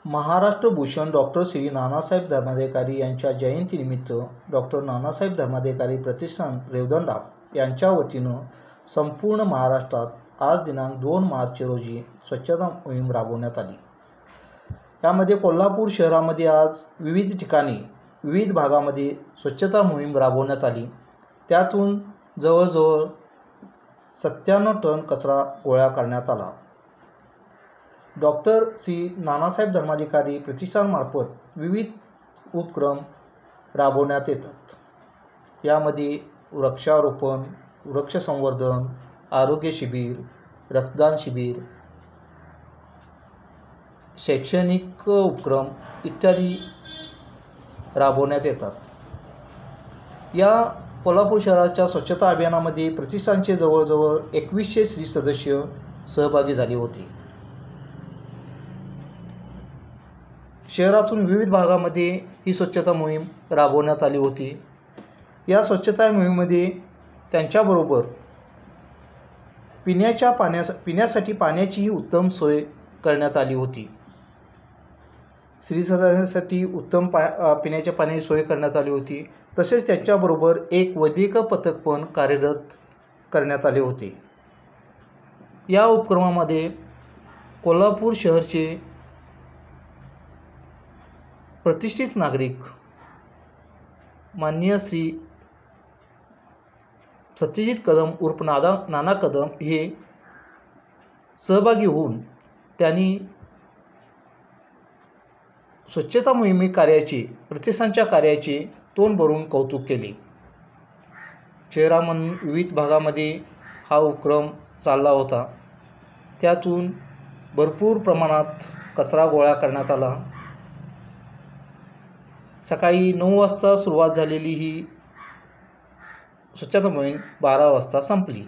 Maharashtra Bhushan doctor Shri Nanasaheb Dharmadhikari यांच्या जयंतीनिमित्त doctor Nanasaheb Dharmadhikari प्रतिष्ठान रेवदंडा यांच्या वतीनं संपूर्ण महाराष्ट्रात आज दिनांक 2 मार्च रोजी स्वच्छता मोहीम राबवण्यात आली। यामध्ये कोल्हापूर शहरामध्ये आज विविध ठिकाणी विविध भागामध्ये स्वच्छता मोहीम राबवण्यात आली। त्यातून जवळजवळ 97 टन कचरा गोळा करण्यात आला। डॉक्टर श्री नानासाहेब धर्माधिकारी प्रतिष्ठानमार्फत विविध उपक्रम राबवण्यात येतात। यामध्ये वृक्षारोपण, वृक्ष संवर्धन, आरोग्य शिबिर, रक्तदान शिबिर, शैक्षणिक उपक्रम इत्यादी राबवण्यात येतात। या कोल्हापूर शहराच्या स्वच्छता अभियानामध्ये प्रतिष्ठानचे जवळजवळ 2100 स्त्री सदस्य सहभागी झाले होते। शहरातून विविध भागामध्ये ही स्वच्छता मोहीम राबवण्यात आली होती। या स्वच्छता मोहिमेमध्ये त्यांच्याबरोबर पिण्यासाठी पाण्याचीही उत्तम सोय करण्यात आली होती। स्त्री सदस्यांसाठी उत्तम पिण्याच्या पाण्याची सोय करण्यात आली होती। तसेच त्याच्याबरोबर एक वैद्यकीय पथक पण कार्यरत करण्यात आले होते। या उपक्रमामध्ये कोल्हापूर शहरचे प्रतिष्ठित नागरिक माननीय श्री सत्यजित कदम उर्फ नाना कदम हे सहभागी होऊन त्यांनी स्वच्छता मोहिमे कार्याचे प्रतिष्ठानच्या कार्याचे तोंड भरून कौतुक केले। शहरामधून विविध भागामध्ये हा उपक्रम चालला होता। त्यातून भरपूर प्रमाणात कचरा गोळा करण्यात आला। सकाळी 9 वाजता सुरुवात झालेली ही स्वच्छता मोहीम 12 वाजता संपली।